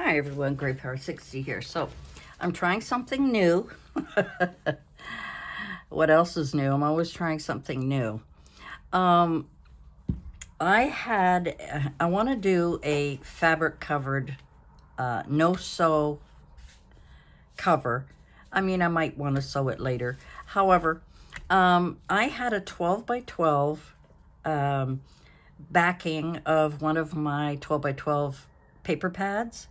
Hi everyone, Grey Power 60 here. So I'm trying something new. What else is new? I'm always trying something new. I want to do a fabric covered no-sew cover. I mean, I might want to sew it later. However, I had a 12 by 12 backing of one of my 12 by 12 paper pads.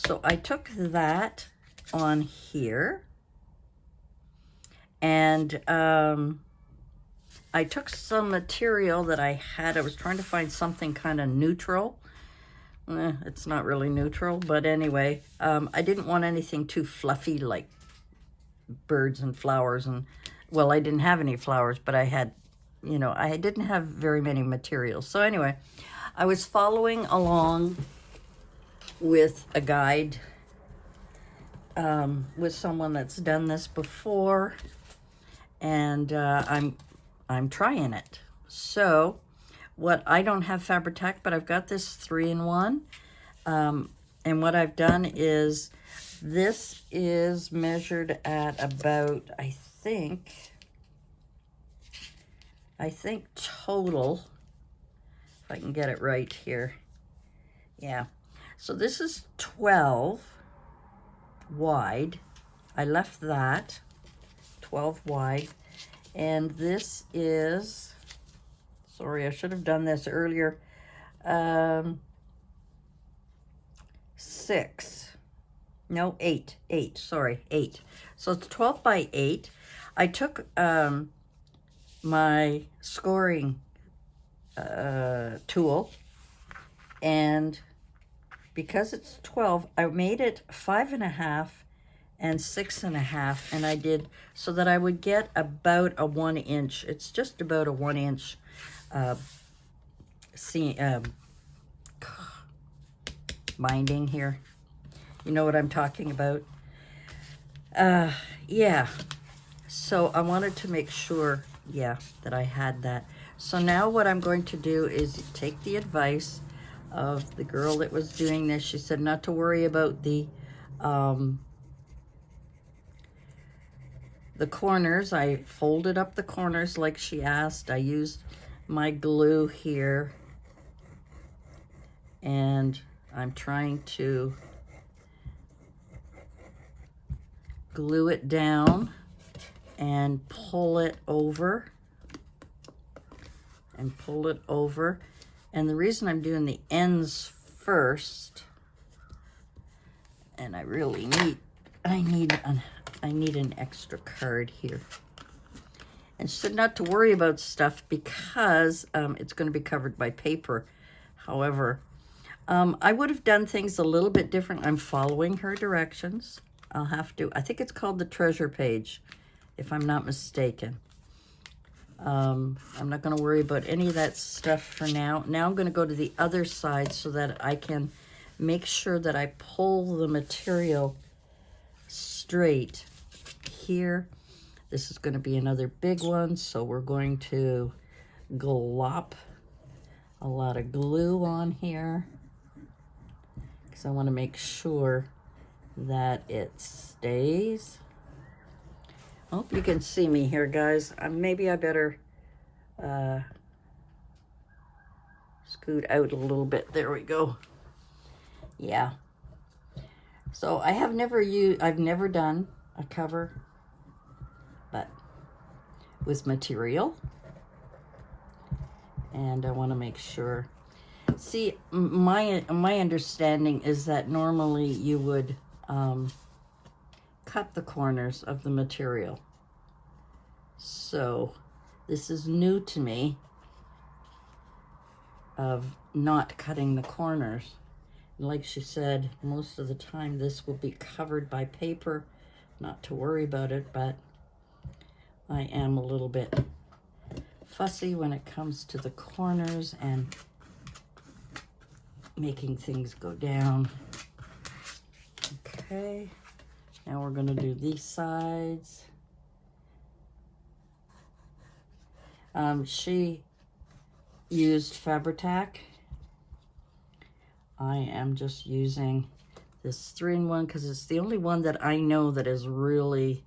So I took that on here and I took some material that I had. I was trying to find something kind of neutral. It's not really neutral, but anyway, I didn't want anything too fluffy like birds and flowers. And well, I didn't have any flowers, but I had, you know, I didn't have very many materials. So anyway, I was following along with a guide with someone that's done this before, and I'm trying it. So what, I don't have Fabri-Tac, but I've got this 3-in-1, and what I've done is this is measured at about, I think total, if I can get it right here, yeah. So this is 12 wide. I left that 12 wide. And this is, sorry, I should have done this earlier. 8, sorry, 8. So it's 12 by 8. I took my scoring tool, and because it's 12, I made it 5.5 and 6.5, and I did so that I would get about a 1 inch. It's just about a 1 inch binding here. You know what I'm talking about? Yeah. So I wanted to make sure, yeah, that I had that. So now what I'm going to do is take the advice of the girl that was doing this. She said not to worry about the corners. I folded up the corners like she asked. I used my glue here, and I'm trying to glue it down and pull it over and pull it over. And the reason I'm doing the ends first, and I really need an extra card here. And she said not to worry about stuff because it's going to be covered by paper. However, I would have done things a little bit different. I'm following her directions. I'll have to, I think it's called the treasure page, if I'm not mistaken. I'm not going to worry about any of that stuff for now. Now I'm going to go to the other side so that I can make sure that I pull the material straight here. This is going to be another big one, so we're going to glop a lot of glue on here because I want to make sure that it stays. I hope you can see me here, guys. Maybe I better scoot out a little bit. There we go. Yeah. So I've never done a cover, but with material. And I want to make sure. See, my understanding is that normally you would cut the corners of the material. So this is new to me, of not cutting the corners. Like she said, most of the time this will be covered by paper. Not to worry about it, but I am a little bit fussy when it comes to the corners and making things go down. Okay, now we're going to do these sides. She used Fabri-Tac. I am just using this 3-in-1 because it's the only one that I know that is really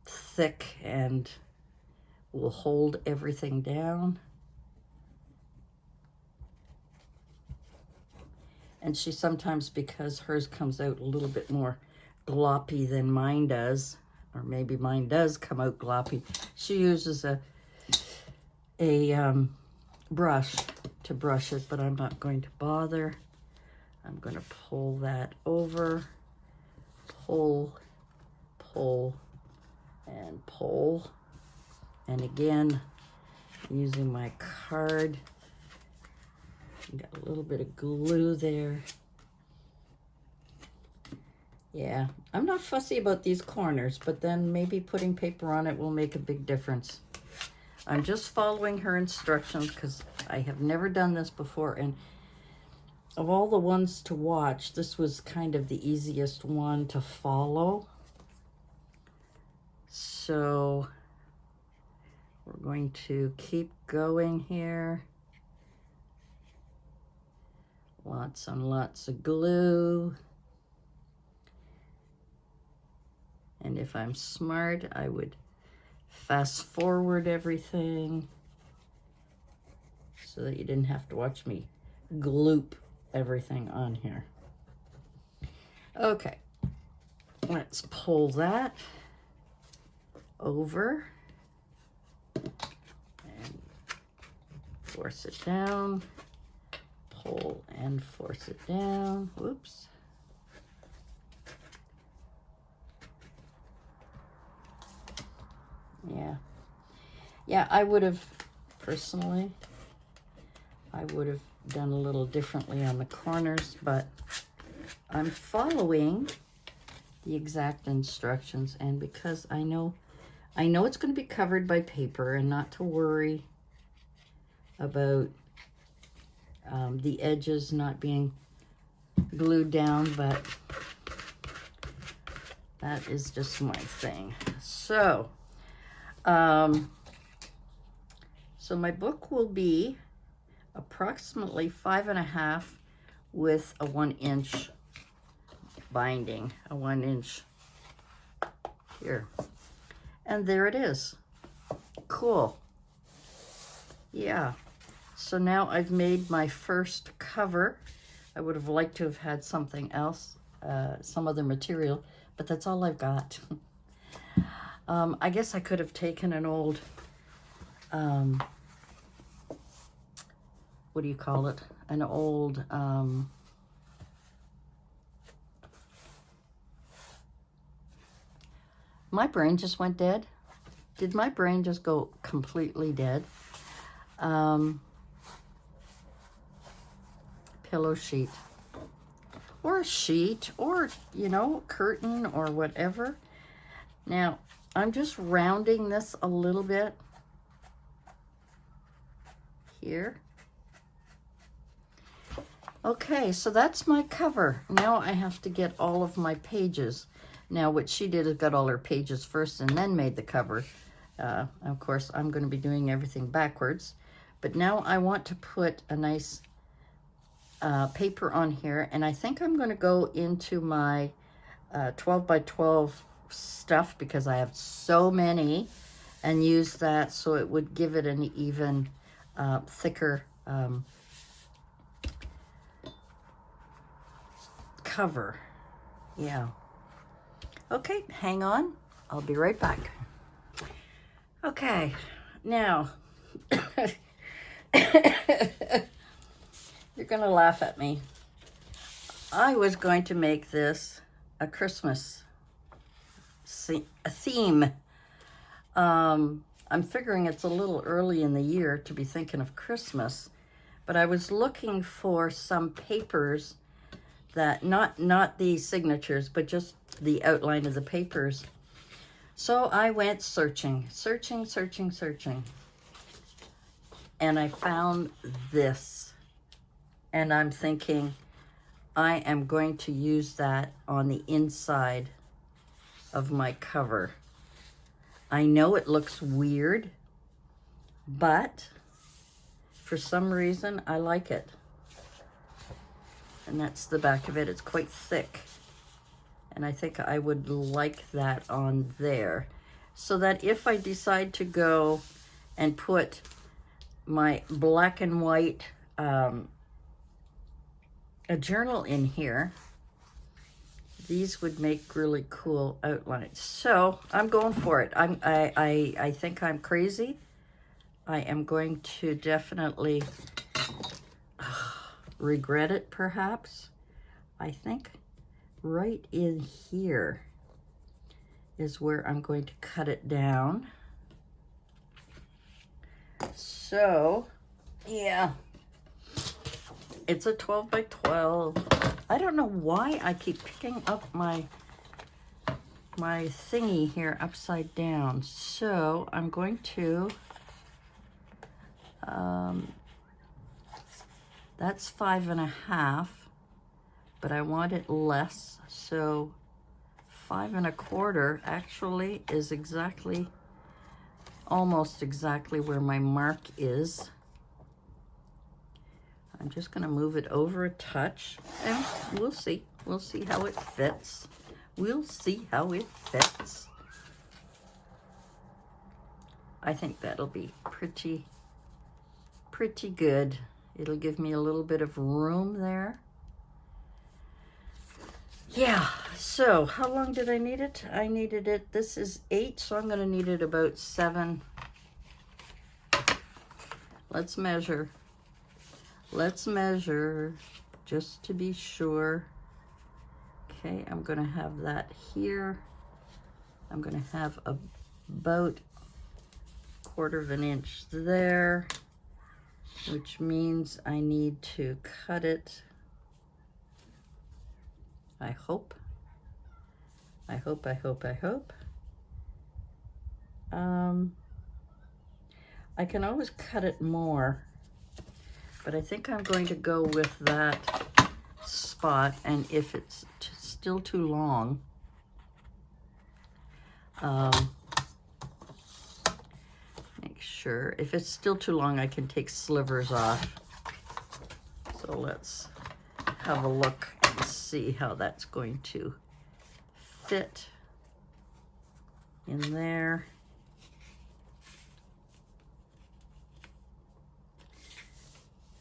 thick and will hold everything down. And she sometimes, because hers comes out a little bit more gloppy than mine does, or maybe mine does come out gloppy, she uses a brush to brush it, but I'm not going to bother. I'm going to pull that over, pull, pull, and pull. And again, using my card, got a little bit of glue there. Yeah, I'm not fussy about these corners, but then maybe putting paper on it will make a big difference. I'm just following her instructions because I have never done this before, and of all the ones to watch, this was kind of the easiest one to follow. So we're going to keep going here. Lots and lots of glue. And if I'm smart, I would fast forward everything so that you didn't have to watch me gloop everything on here. Okay, let's pull that over and force it down. Pull and force it down. Whoops. Yeah, I would have, personally, I would have done a little differently on the corners, but I'm following the exact instructions, and because I know it's going to be covered by paper, and not to worry about the edges not being glued down, but that is just my thing. So so my book will be approximately 5.5 with a 1-inch binding, a 1-inch here. And there it is. Cool. Yeah. So now I've made my first cover. I would have liked to have had something else, some other material, but that's all I've got. I guess I could have taken an old, what do you call it? An old, my brain just went dead. Did my brain just go completely dead? Pillow sheet. Or a sheet, or, you know, curtain or whatever. Now, I'm just rounding this a little bit here. Okay, so that's my cover. Now I have to get all of my pages. Now what she did is got all her pages first and then made the cover. Of course, I'm going to be doing everything backwards. But now I want to put a nice paper on here. And I think I'm going to go into my 12 by 12 stuff because I have so many, and use that so it would give it an even thicker cover. Yeah. Okay, hang on. I'll be right back. Okay, now you're gonna laugh at me. I was going to make this a Christmas theme. I'm figuring it's a little early in the year to be thinking of Christmas, but I was looking for some papers that, not the signatures, but just the outline of the papers. So I went searching. And I found this. And I'm thinking, I am going to use that on the inside of my cover. I know it looks weird, but For some reason, I like it. And that's the back of it. It's quite thick. And I think I would like that on there. So that if I decide to go and put my black and white a journal in here, these would make really cool outlines. So I'm going for it. I think I'm crazy. I am going to definitely regret it, perhaps. I think right in here is where I'm going to cut it down. So, yeah, it's a 12 by 12. I don't know why I keep picking up my thingy here upside down. So I'm going to, that's 5.5, but I want it less. So 5 1/4 actually is exactly, almost exactly where my mark is. I'm just going to move it over a touch, and we'll see. We'll see how it fits. We'll see how it fits. I think that'll be pretty good. It'll give me a little bit of room there. Yeah, so how long did I need it? I needed it, this is 8, so I'm going to need it about 7. Let's measure. Let's measure just to be sure. Okay, I'm going to have that here. I'm going to have about 1/4 inch there, which means I need to cut it. I hope. I can always cut it more, but I think I'm going to go with that spot, and if it's still too long, make sure. If it's still too long, I can take slivers off. So let's have a look and see how that's going to fit in there.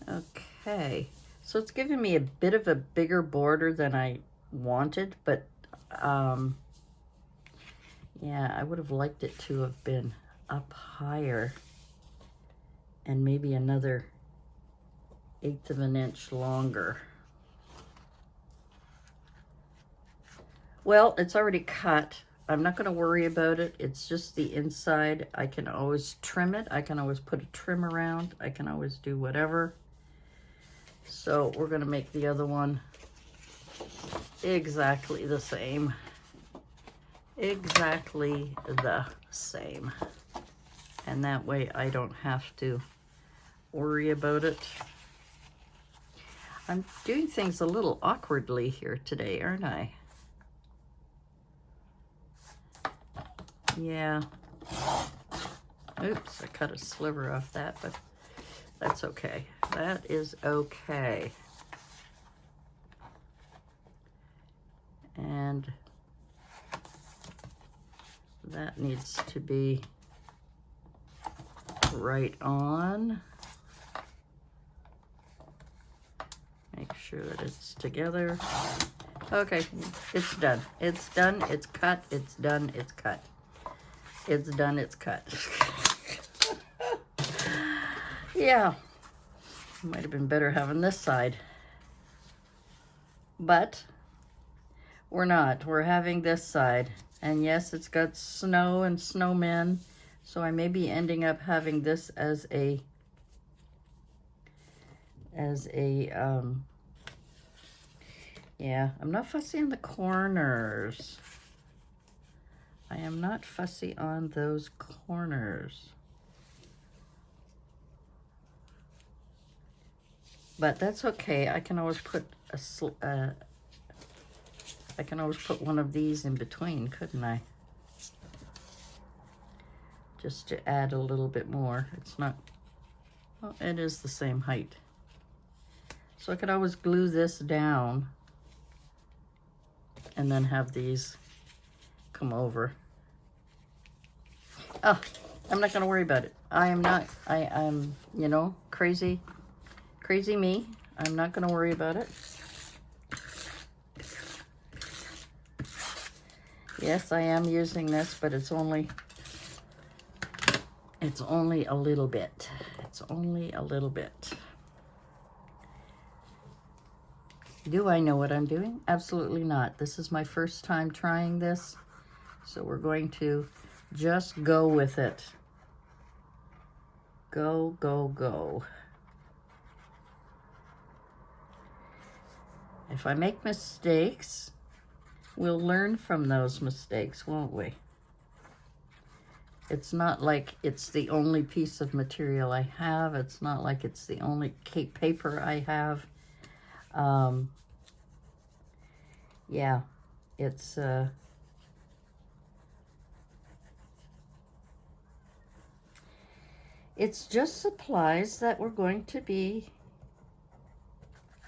Okay, so it's giving me a bit of a bigger border than I wanted, but yeah, I would have liked it to have been up higher and maybe another 1/8 inch longer. Well, it's already cut. I'm not going to worry about it. It's just the inside. I can always trim it. I can always put a trim around. I can always do whatever. So we're going to make the other one exactly the same. Exactly the same. And that way I don't have to worry about it. I'm doing things a little awkwardly here today, aren't I? Yeah. Oops, I cut a sliver off that, but that's okay. That is okay. And that needs to be right on. Make sure that it's together. Okay, it's done. It's done, it's cut, it's done, it's cut. It's done, it's cut. Yeah, might have been better having this side. But we're not. We're having this side. And yes, it's got snow and snowmen. So I may be ending up having this as a yeah, I'm not fussy on the corners. I am not fussy on those corners. But that's okay. I can always put one of these in between, couldn't I? Just to add a little bit more. It's not Well, it is the same height. So I could always glue this down and then have these come over. Oh, I'm not going to worry about it. I'm, you know, crazy me. I'm not going to worry about it. Yes, I am using this, but it's only a little bit. It's only a little bit. Do I know what I'm doing? Absolutely not. This is my first time trying this, so we're going to just go with it. Go, go, go. If I make mistakes, we'll learn from those mistakes, won't we? It's not like it's the only piece of material I have. It's not like it's the only paper I have. Yeah, it's just supplies that we're going to be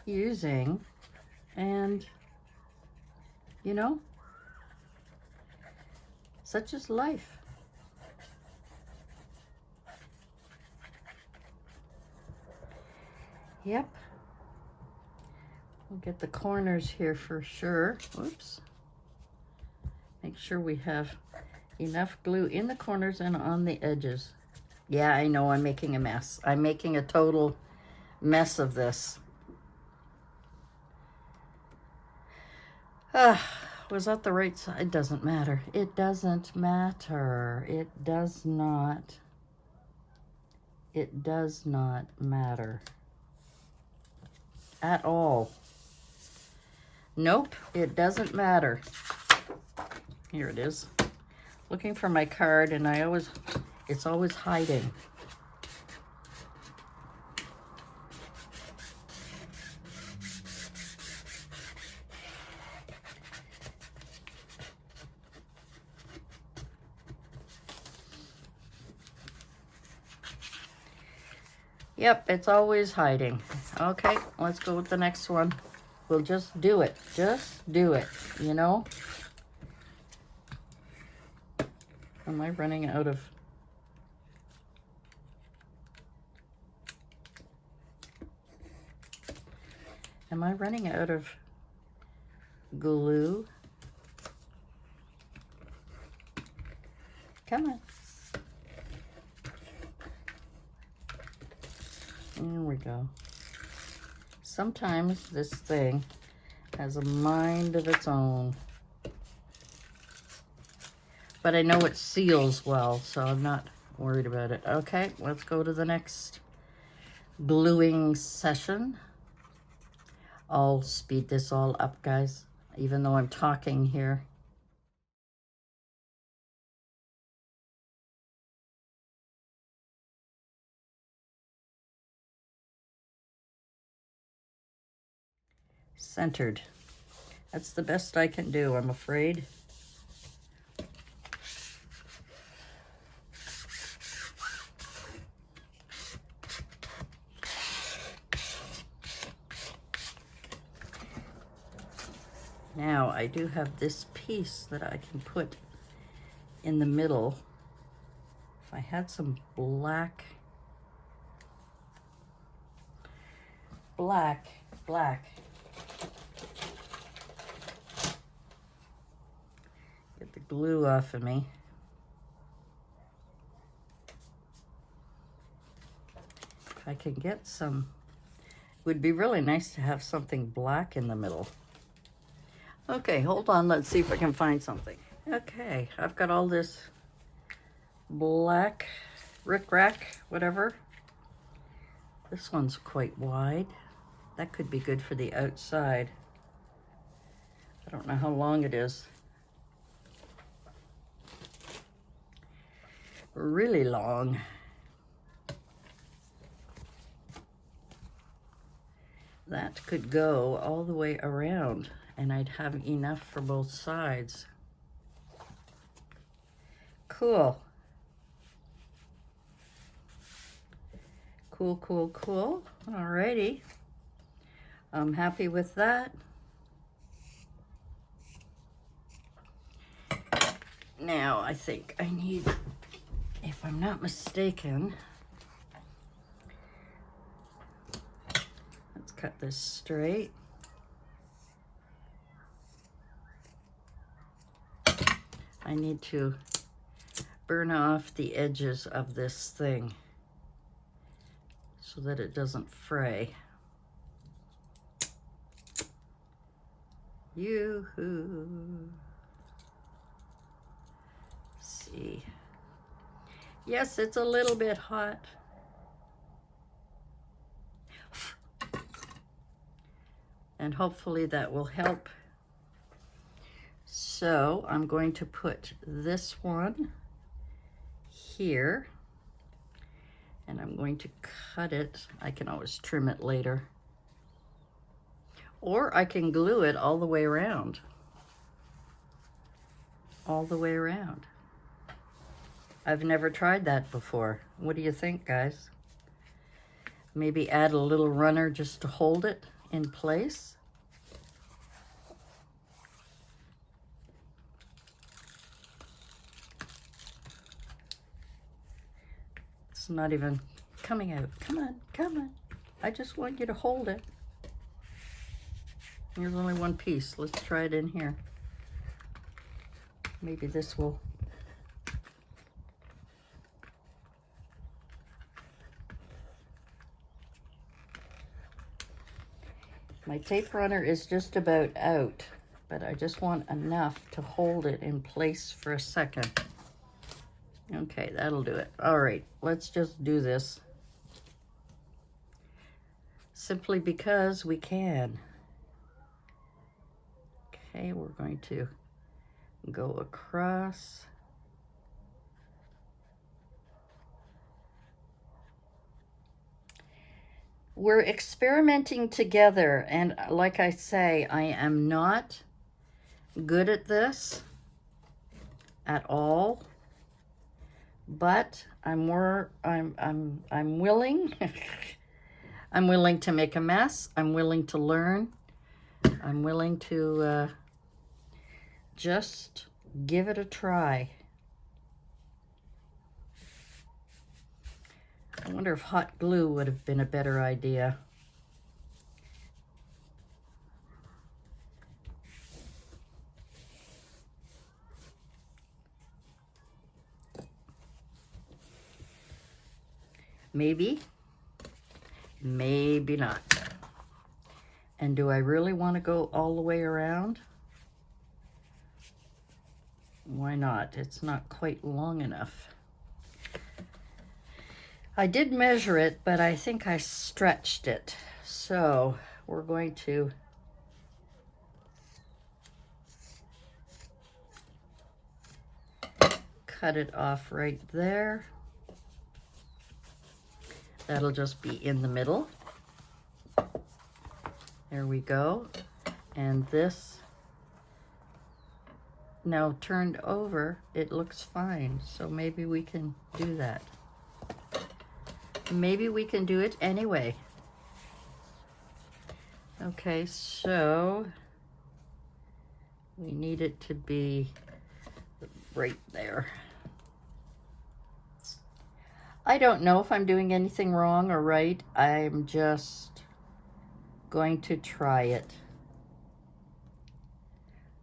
using, and you know, such is life. Yep. We'll get the corners here for sure. Whoops. Make sure we have enough glue in the corners and on the edges. Yeah, I know I'm making a mess. I'm making a total mess of this. Was that the right side? It doesn't matter. It doesn't matter. It does not. It does not matter at all. Nope, it doesn't matter. Here it is. Looking for my card, and it's always hiding. Yep, it's always hiding. Okay, let's go with the next one. We'll just do it. Just do it, you know? Am I running out of... Am I running out of glue? Come on. There we go. Sometimes this thing has a mind of its own. But I know it seals well, so I'm not worried about it. Okay, let's go to the next gluing session. I'll speed this all up, guys, even though I'm talking here. Centered. That's the best I can do, I'm afraid. Now I do have this piece that I can put in the middle. If I had some black, get the glue off of me. If I can get some, it would be really nice to have something black in the middle. Okay, hold on, let's see if I can find something. Okay, I've got all this black rickrack, whatever. This one's quite wide. That could be good for the outside. I don't know how long it is. Really long. That could go all the way around, and I'd have enough for both sides. Cool. Cool, cool, cool. Alrighty. I'm happy with that. Now I think I need, if I'm not mistaken, let's cut this straight. I need to burn off the edges of this thing so that it doesn't fray. Yoo-hoo. See. Yes, it's a little bit hot. And hopefully that will help. So I'm going to put this one here, and I'm going to cut it. I can always trim it later. Or I can glue it all the way around. All the way around. I've never tried that before. What do you think, guys? Maybe add a little runner just to hold it in place. It's not even coming out. Come on, come on. I just want you to hold it. Here's only one piece. Let's try it in here. Maybe this will. My tape runner is just about out, but I just want enough to hold it in place for a second. Okay, that'll do it. All right, let's just do this. Simply because we can. Okay, we're going to go across. We're experimenting together, and like I say, I am not good at this at all, but I'm willing. I'm willing to make a mess. I'm willing to learn. I'm willing to just give it a try. I wonder if hot glue would have been a better idea. Maybe, maybe not. And do I really want to go all the way around? Why not? It's not quite long enough. I did measure it, but I think I stretched it. So we're going to cut it off right there. That'll just be in the middle. There we go. And this, now turned over, it looks fine. So maybe we can do that. Maybe we can do it anyway. Okay, so we need it to be right there. I don't know if I'm doing anything wrong or right. I'm just going to try it.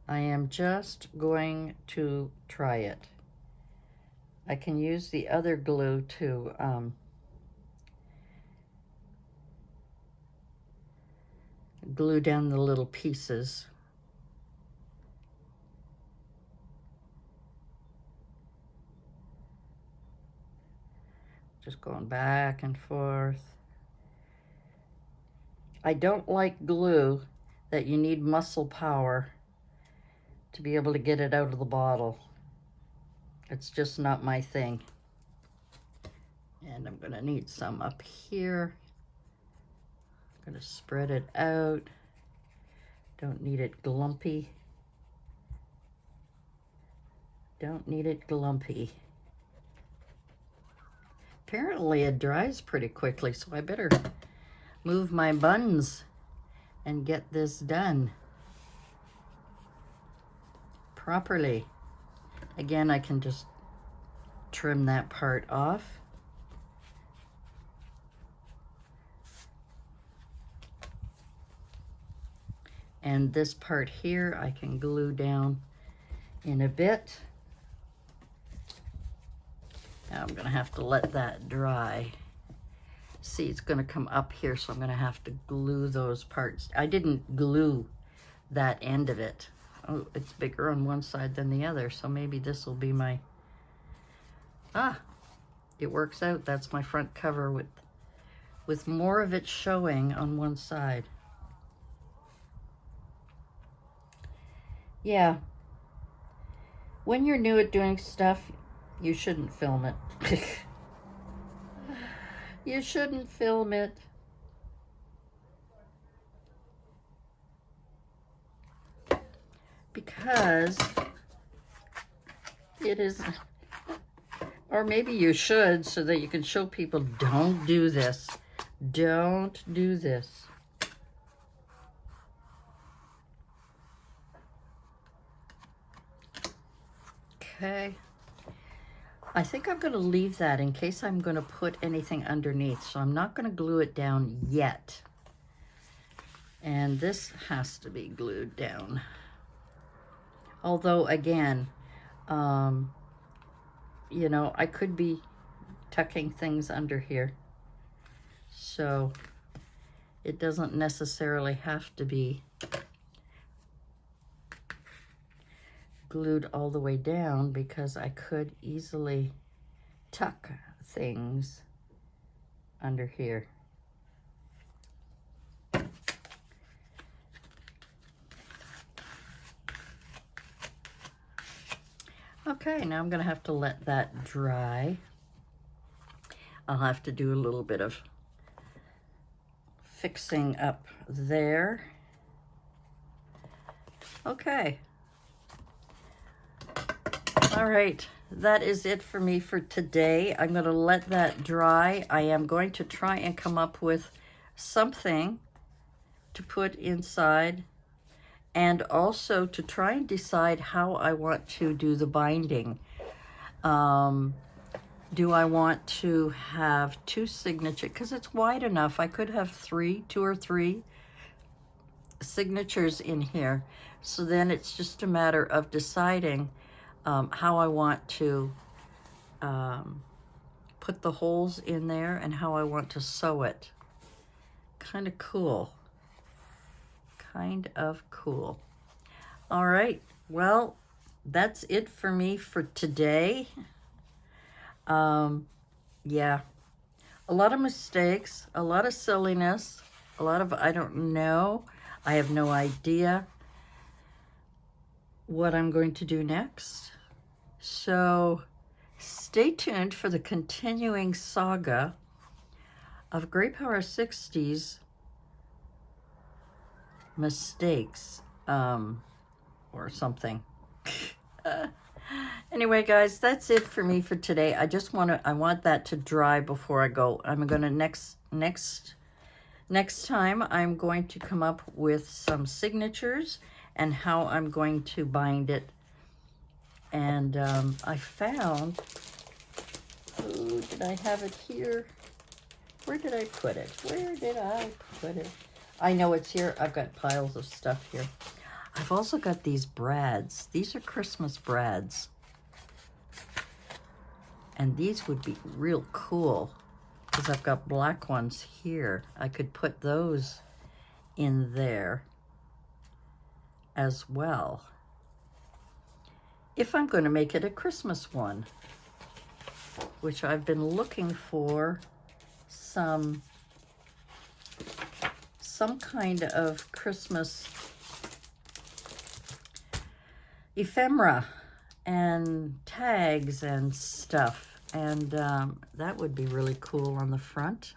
I am just going to try it. I can use the other glue to glue down the little pieces. Just going back and forth. I don't like glue that you need muscle power to be able to get it out of the bottle. It's just not my thing. And I'm gonna need some up here. I'm gonna spread it out. Don't need it glumpy. Don't need it glumpy. Apparently it dries pretty quickly, so I better move my buns and get this done properly. Again, I can just trim that part off. And this part here I can glue down in a bit. Now I'm gonna have to let that dry. See, it's gonna come up here, so I'm gonna have to glue those parts. I didn't glue that end of it. Oh, it's bigger on one side than the other, so maybe this will be my, it works out. That's my front cover with more of it showing on one side. Yeah, when you're new at doing stuff, you shouldn't film it. You shouldn't film it. Because it is, or maybe you should, so that you can show people, don't do this. Don't do this. Okay. I think I'm going to leave that in case I'm going to put anything underneath. So I'm not going to glue it down yet. And this has to be glued down. Although, again, you know, I could be tucking things under here. So it doesn't necessarily have to be glued all the way down, because I could easily tuck things under here. Okay, now I'm gonna have to let that dry. I'll have to do a little bit of fixing up there. Okay. All right, that is it for me for today. I'm going to let that dry. I am going to try and come up with something to put inside, and also to try and decide how I want to do the binding. Do I want to have 2 signatures? Because it's wide enough. I could have 2 or 3 signatures in here. So then it's just a matter of deciding how I want to put the holes in there and how I want to sew it. Kind of cool. Kind of cool. All right, well, that's it for me for today. Yeah, a lot of mistakes, a lot of silliness, a lot of I don't know. I have no idea what I'm going to do next. So stay tuned for the continuing saga of Grey Power 60's mistakes, or something. Anyway, guys, that's it for me for today. I want that to dry before I go. I'm gonna next time I'm going to come up with some signatures and how I'm going to bind it. And I found, oh, did I have it here? Where did I put it? Where did I put it? I know it's here. I've got piles of stuff here. I've also got these brads. These are Christmas brads. And these would be real cool, because I've got black ones here. I could put those in there as well, if I'm going to make it a Christmas one, which I've been looking for some kind of Christmas ephemera and tags and stuff. And that would be really cool on the front,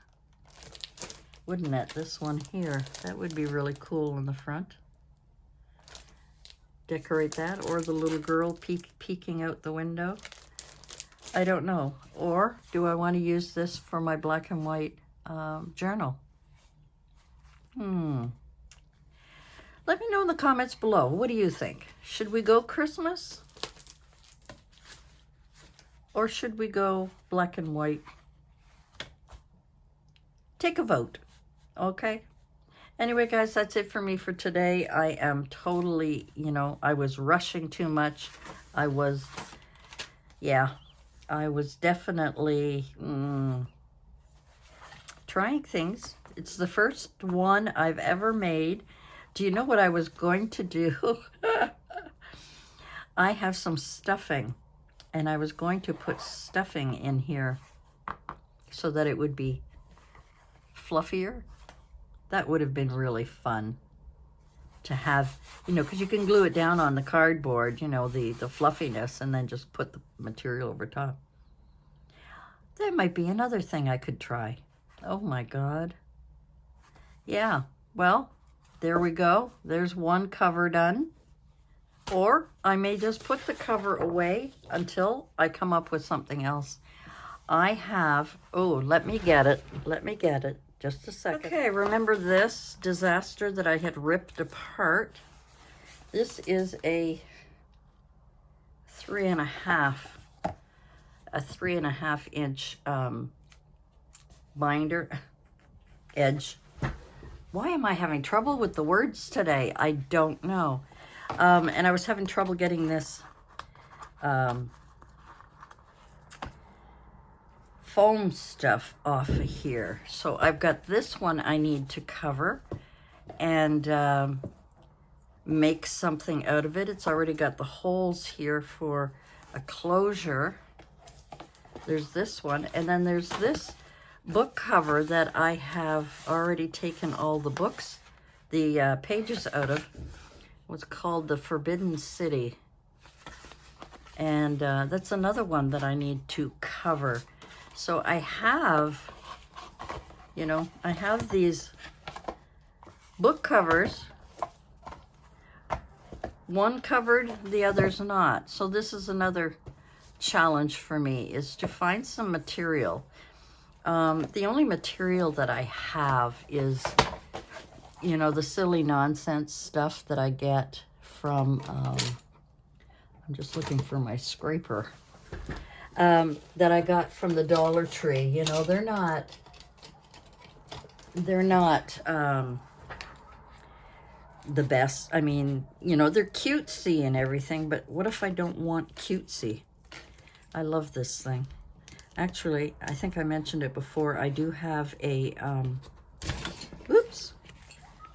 wouldn't it? This one here, that would be really cool on the front. Decorate that, or the little girl peeking out the window. I don't know. Or do I want to use this for my black and white journal? Let me know in the comments below. What do you think? Should we go Christmas? Or should we go black and white? Take a vote, okay? Anyway, guys, that's it for me for today. I am totally, I was rushing too much. I was definitely trying things. It's the first one I've ever made. Do you know what I was going to do? I have some stuffing, and I was going to put stuffing in here so that it would be fluffier. That would have been really fun to have, because you can glue it down on the cardboard, the fluffiness, and then just put the material over top. That might be another thing I could try. Oh my God. Yeah, well, there we go. There's one cover done. Or I may just put the cover away until I come up with something else. I have, let me get it. Just a second. Okay, remember this disaster that I had ripped apart? This is a 3.5 inch binder edge. Why am I having trouble with the words today? I don't know. And I was having trouble getting this foam stuff off of here. So I've got this one I need to cover and make something out of it. It's already got the holes here for a closure. There's this one, and then there's this book cover that I have already taken all the books, the pages out of. What's called The Forbidden City. And that's another one that I need to cover. So I have, I have these book covers. One covered, the other's not. So this is another challenge for me, is to find some material. The only material that I have is, the silly nonsense stuff that I get from, I'm just looking for my scraper, that I got from the Dollar Tree. They're not the best. I mean, they're cutesy and everything, but what if I don't want cutesy? I love this thing. Actually, I think I mentioned it before. I do have a, oops.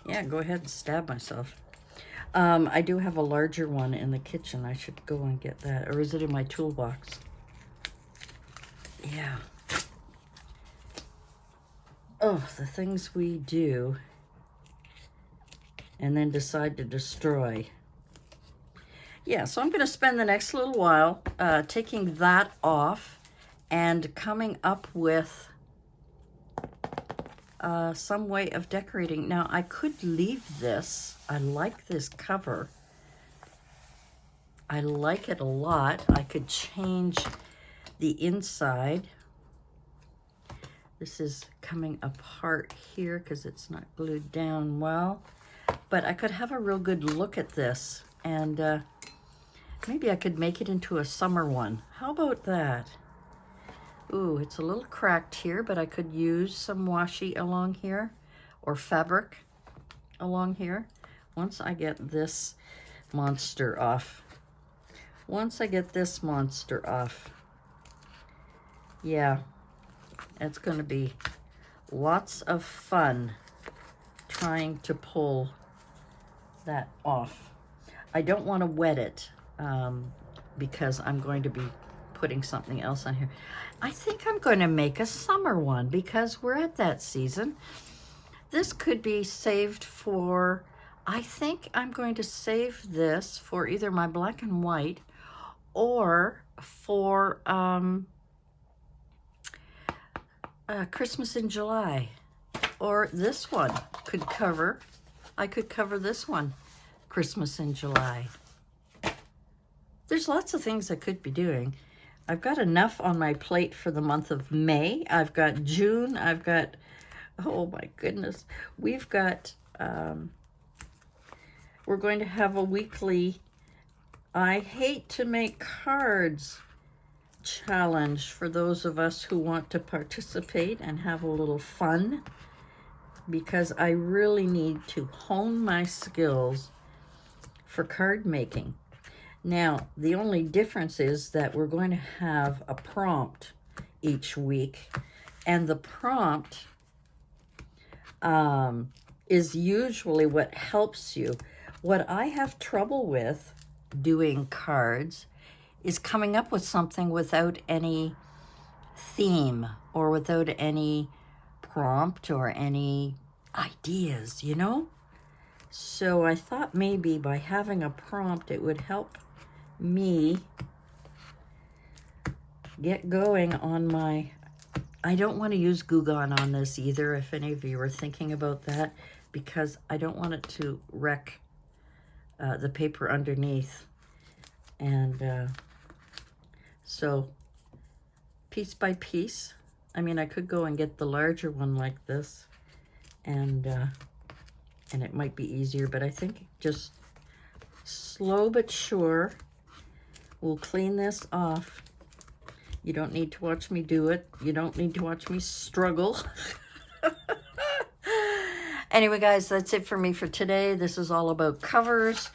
Yeah, go ahead and stab myself. I do have a larger one in the kitchen. I should go and get that. Or is it in my toolbox? Yeah. Oh, the things we do and then decide to destroy. Yeah, so I'm going to spend the next little while taking that off and coming up with some way of decorating. Now, I could leave this. I like this cover. I like it a lot. I could change the inside. This is coming apart here because it's not glued down well. But I could have a real good look at this, and maybe I could make it into a summer one. How about that? Ooh, it's a little cracked here, but I could use some washi along here or fabric along here once I get this monster off. Yeah, it's going to be lots of fun trying to pull that off. I don't want to wet it because I'm going to be putting something else on here. I think I'm going to make a summer one because we're at that season. This could be saved for, I think I'm going to save this for either my black and white or for Christmas in July. Or this one could cover, I could cover this one, Christmas in July. There's lots of things I could be doing. I've got enough on my plate for the month of May. I've got June. I've got, oh my goodness, we've got, we're going to have a weekly I hate to make cards challenge for those of us who want to participate and have a little fun, because I really need to hone my skills for card making. Now, the only difference is that we're going to have a prompt each week, and the prompt is usually what helps you. What I have trouble with doing cards is coming up with something without any theme or without any prompt or any ideas, you know? So I thought maybe by having a prompt, it would help me get going on my, I don't want to use Goo Gone on this either, if any of you are thinking about that, because I don't want it to wreck the paper underneath. And so piece by piece, I mean, I could go and get the larger one like this, and it might be easier, but I think just slow but sure. We'll clean this off. You don't need to watch me do it. You don't need to watch me struggle. Anyway, guys, that's it for me for today. This is all about covers.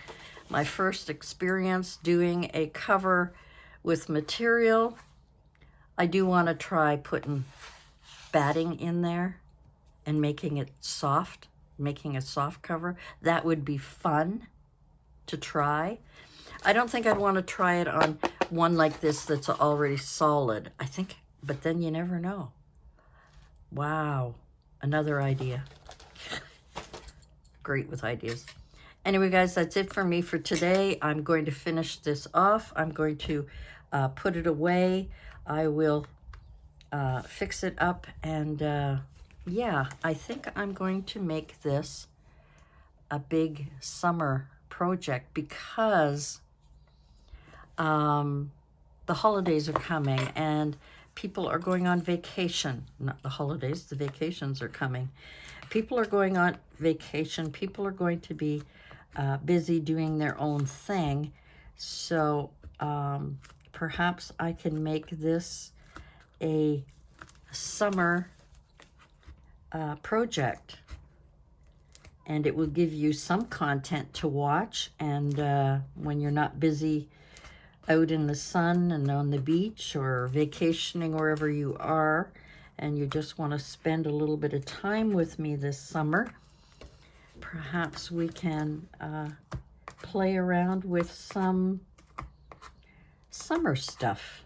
My first experience doing a cover with material. I do want to try putting batting in there and making it soft, making a soft cover. That would be fun to try. I don't think I'd want to try it on one like this that's already solid. I think, but then you never know. Wow, another idea. Great with ideas. Anyway, guys, that's it for me for today. I'm going to finish this off. I'm going to put it away. I will fix it up, and yeah, I think I'm going to make this a big summer project, because the holidays are coming and people are going on vacation. Not the holidays, the vacations are coming. People are going on vacation. People are going to be busy doing their own thing. So perhaps I can make this a summer project, and it will give you some content to watch. And when you're not busy out in the sun and on the beach or vacationing wherever you are, and you just want to spend a little bit of time with me this summer, perhaps we can play around with some summer stuff.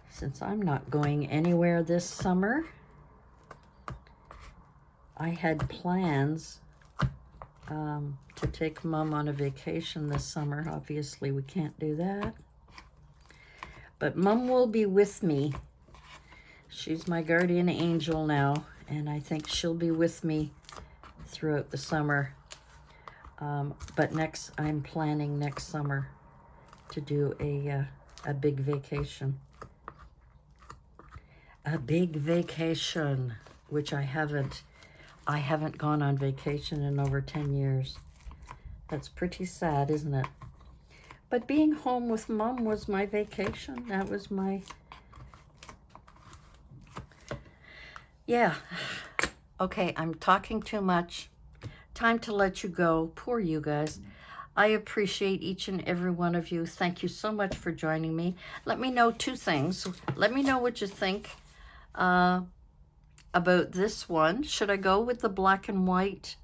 Since I'm not going anywhere this summer, I had plans to take Mom on a vacation this summer. Obviously, we can't do that. But Mom will be with me. She's my guardian angel now, and I think she'll be with me throughout the summer. But I'm planning next summer to do a big vacation. A big vacation, which I haven't gone on vacation in over 10 years. That's pretty sad, isn't it? But being home with Mom was my vacation. That was my... Yeah. Okay, I'm talking too much. Time to let you go. Poor you guys. I appreciate each and every one of you. Thank you so much for joining me. Let me know two things. Let me know what you think about this one. Should I go with the black and white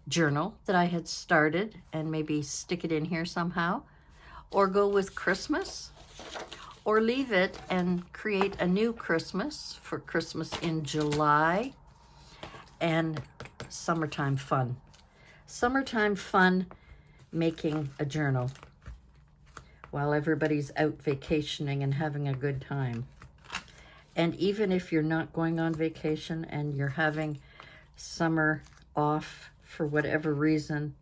journal that I had started and maybe stick it in here somehow, or go with Christmas, or leave it and create a new Christmas for Christmas in July, and summertime fun. Summertime fun making a journal while everybody's out vacationing and having a good time. And even if you're not going on vacation and you're having summer off for whatever reason,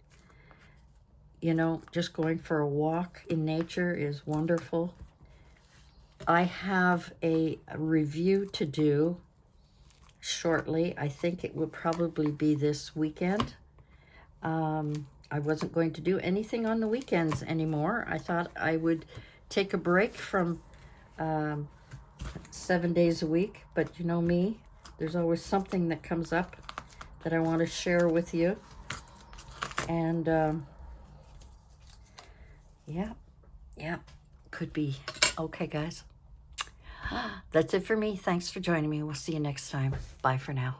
You know, just going for a walk in nature is wonderful. I have a review to do shortly. I think it will probably be this weekend. I wasn't going to do anything on the weekends anymore. I thought I would take a break from 7 days a week, but you know me, there's always something that comes up that I want to share with you. And yeah, could be. Okay, guys. That's it for me. Thanks for joining me. We'll see you next time. Bye for now.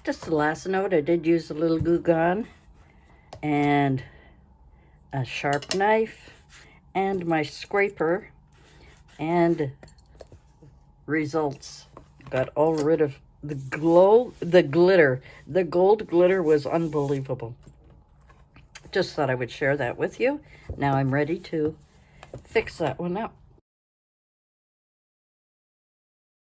Just the last note, I did use a little glue gun and a sharp knife and my scraper, and results. Got all rid of the glitter. The gold glitter was unbelievable. Just thought I would share that with you. Now I'm ready to fix that one up.